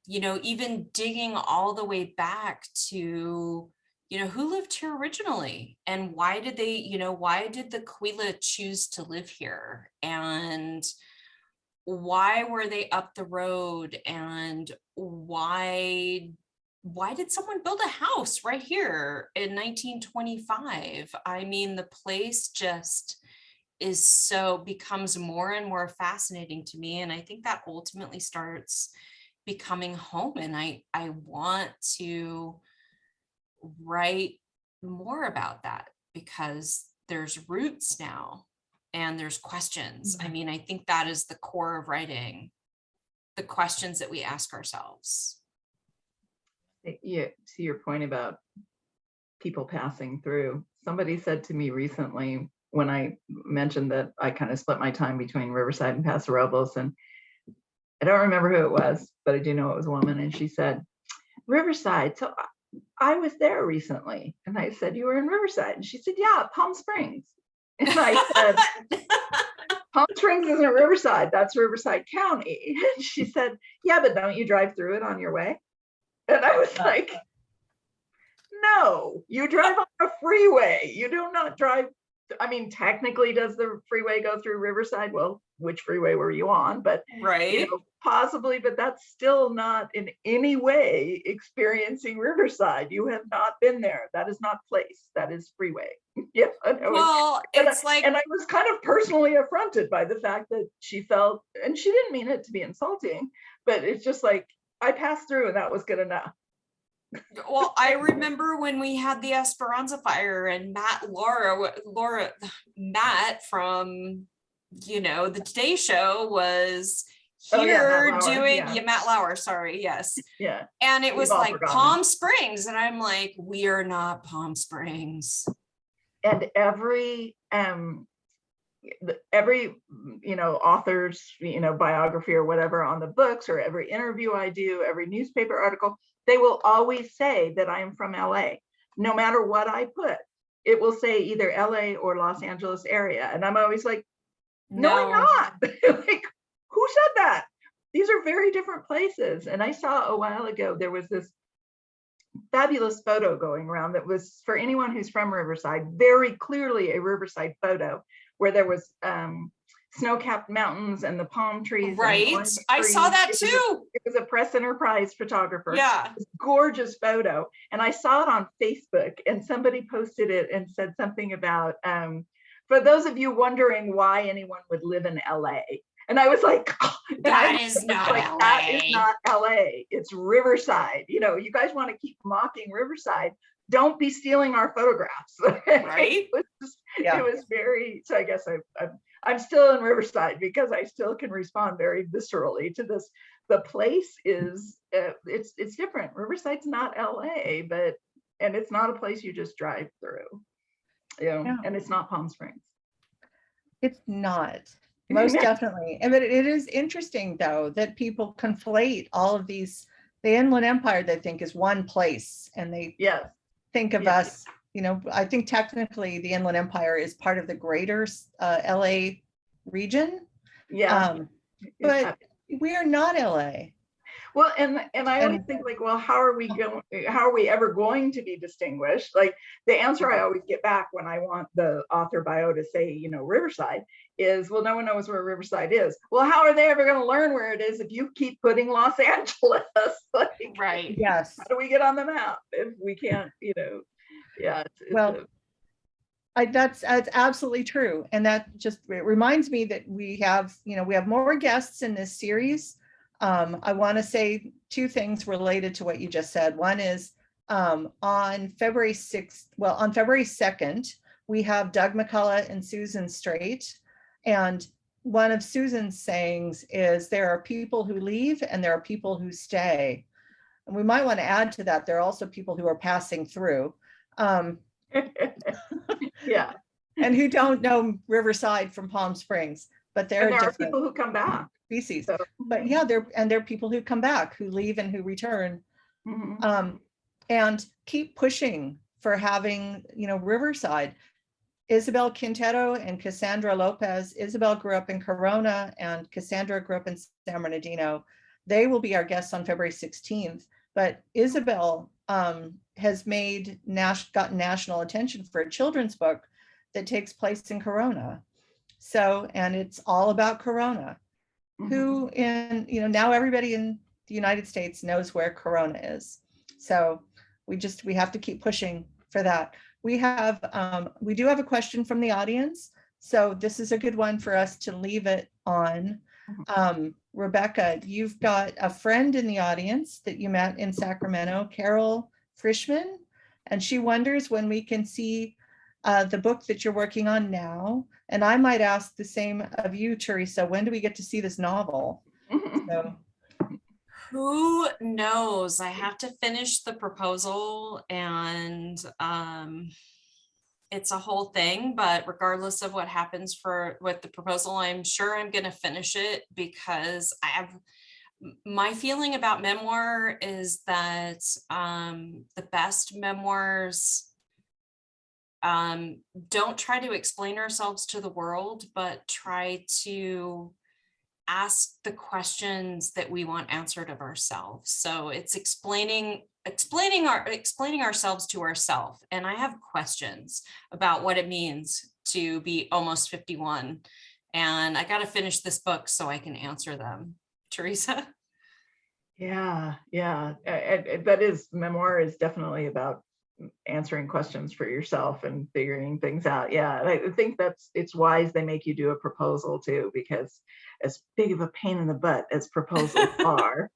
even digging all the way back to, who lived here originally, and why did the Mccullough choose to live here, and why were they up the road, and why did someone build a house right here in 1925? The place just becomes more and more fascinating to me, and I think that ultimately starts becoming home. And I want to write more about that, because there's roots now and there's questions. I think that is the core of writing, the questions that we ask ourselves. Yeah, to your point about people passing through, somebody said to me recently, when I mentioned that I kind of split my time between Riverside and Paso Robles, and I don't remember who it was, but I do know it was a woman, and she said, Riverside, so I was there recently. And I said, you were in Riverside? And she said, yeah, Palm Springs. And I said, Palm Springs isn't Riverside, that's Riverside County. And she said, yeah, but don't you drive through it on your way? And I was like, no, you drive on a freeway. You do not drive. Technically, does the freeway go through Riverside? Well, which freeway were you on? But right, possibly, but that's still not in any way experiencing Riverside. You have not been there. That is not place. That is freeway. Yeah. Well, and I was kind of personally affronted by the fact that she felt, and she didn't mean it to be insulting, but it's just like, I passed through and that was good enough. Well, I remember when we had the Esperanza fire, and Matt from, the Today Show was here doing Matt Lauer, sorry, yes. Yeah. And it was like Palm Springs, and I'm like, we are not Palm Springs. And every every, author's, biography or whatever on the books, or every interview I do, every newspaper article, they will always say that I am from LA. No matter what I put, it will say either LA or Los Angeles area. And I'm always like, no, I'm not. Like, who said that? These are very different places. And I saw a while ago, there was this fabulous photo going around that was, for anyone who's from Riverside, very clearly a Riverside photo, where there was snow-capped mountains and the palm trees. Right. I saw that too. It was a press enterprise photographer. Yeah. Gorgeous photo. And I saw it on Facebook, and somebody posted it and said something about, for those of you wondering why anyone would live in LA. And I was like, that is not LA. That is not LA. It's Riverside. You guys want to keep mocking Riverside. Don't be stealing our photographs. Right. It was very, so I guess I'm still in Riverside because I still can respond very viscerally to this. The place is, it's different. Riverside's not LA, and it's not a place you just drive through, and it's not Palm Springs. It's not. Most definitely. But it is interesting, though, that people conflate all of these. The Inland Empire, they think, is one place, and they think of us, I think technically the Inland Empire is part of the greater LA region. But we are not LA. Well, and I always think, like, well, how are we ever going to be distinguished? Like, the answer I always get back when I want the author bio to say, Riverside, is, well, no one knows where Riverside is. Well, how are they ever going to learn where it is if you keep putting Los Angeles? Like, right. Yes. How do we get on the map if we can't, that's absolutely true. And that just reminds me that we have more guests in this series. I want to say two things related to what you just said. One is on February 2nd, we have Doug Mccullough and Susan Strait. And one of Susan's sayings is, there are people who leave and there are people who stay. And we might want to add to that, there are also people who are passing through. Yeah. And who don't know Riverside from Palm Springs, but there are people who come back. Species. So, but yeah, there are people who come back, who leave and who return. Mm-hmm. And keep pushing for having, Riverside. Isabel Quintetto and Cassandra Lopez. Isabel grew up in Corona and Cassandra grew up in San Bernardino. They will be our guests on February 16th. But Isabel has gotten national attention for a children's book that takes place in Corona. So, and it's all about Corona. Who now everybody in the United States knows where Corona is. So we have to keep pushing for that. We do have a question from the audience. So this is a good one for us to leave it on. Rebecca, you've got a friend in the audience that you met in Sacramento, Carol Frischman, and she wonders when we can see the book that you're working on now. And I might ask the same of you, Teresa, when do we get to see this novel? So, who knows? I have to finish the proposal, and it's a whole thing, but regardless of what happens with the proposal, I'm sure I'm going to finish it, because my feeling about memoir is that the best memoirs don't try to explain ourselves to the world, but try to ask the questions that we want answered of ourselves. So it's explaining ourselves to ourselves. And I have questions about what it means to be almost 51. And I got to finish this book so I can answer them. Teresa? Yeah. Memoir is definitely about answering questions for yourself and figuring things out. Yeah, I think it's wise they make you do a proposal too, because as big of a pain in the butt as proposals are,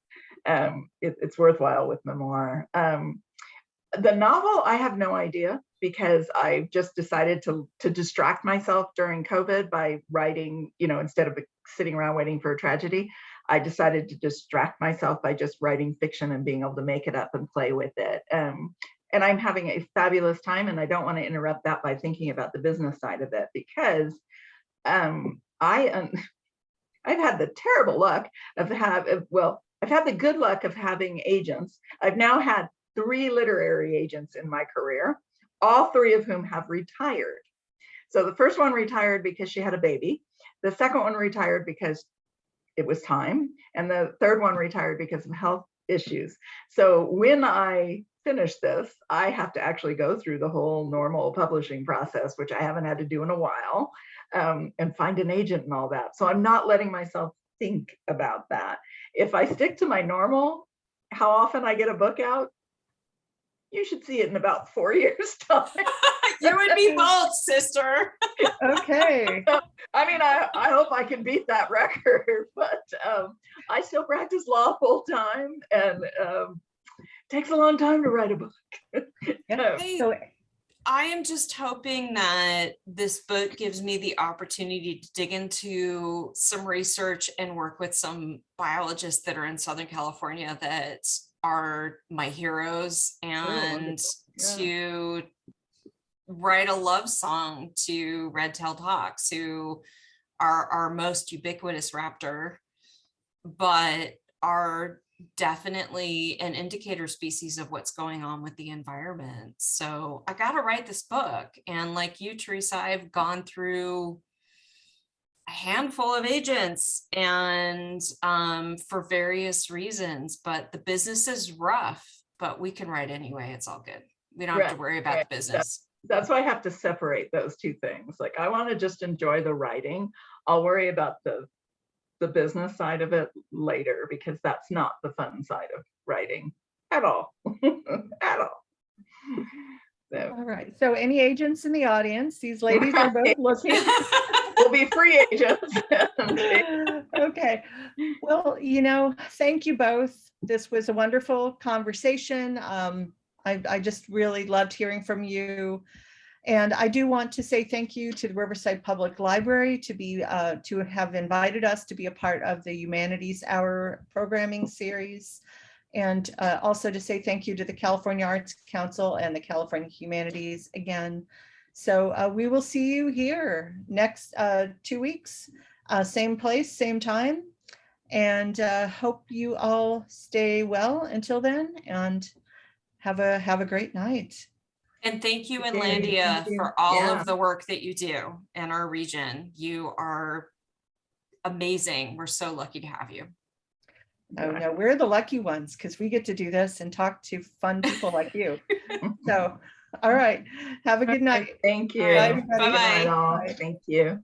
it's worthwhile with memoir. The novel, I have no idea, because I just decided to distract myself during COVID by writing, instead of sitting around waiting for a tragedy. I decided to distract myself by just writing fiction and being able to make it up and play with it. And I'm having a fabulous time, and I don't want to interrupt that by thinking about the business side of it, because I've had the terrible luck of I've had the good luck of having agents. I've now had 3 literary agents in my career, all 3 of whom have retired. So the first one retired because she had a baby. The second one retired because it was time. And the third one retired because of health issues. So when I finish this, I have to actually go through the whole normal publishing process, which I haven't had to do in a while, and find an agent and all that. So I'm not letting myself think about that. If I stick to my normal, how often I get a book out, you should see it in about 4 years' time. You and me both, sister. Okay. I mean, I hope I can beat that record, but I still practice law full time, and it takes a long time to write a book. So I am just hoping that this book gives me the opportunity to dig into some research and work with some biologists that are in Southern California that are my heroes, and to write a love song to red-tailed hawks, who are our most ubiquitous raptor, but are definitely an indicator species of what's going on with the environment. So I got to write this book. And like you, Teresa, I've gone through a handful of agents, and for various reasons, but the business is rough, but we can write anyway. It's all good. We don't have to worry about the business. That's why I have to separate those two things. Like, I want to just enjoy the writing. I'll worry about the business side of it later, because that's not the fun side of writing at all. At all. So. All right. So any agents in the audience, these ladies are both looking. We'll be free agents. Okay. Well, thank you both. This was a wonderful conversation. I just really loved hearing from you. And I do want to say thank you to the Riverside Public Library to have invited us to be a part of the Humanities Hour programming series. And also to say thank you to the California Arts Council and the California Humanities again. So we will see you here next 2 weeks, same place, same time. And hope you all stay well until then, and have a great night. And thank you, Inlandia, for all of the work that you do in our region. You are amazing. We're so lucky to have you. Oh no, we're the lucky ones, because we get to do this and talk to fun people like you. So, all right. Have a good night. Thank you. Bye-bye. Thank you.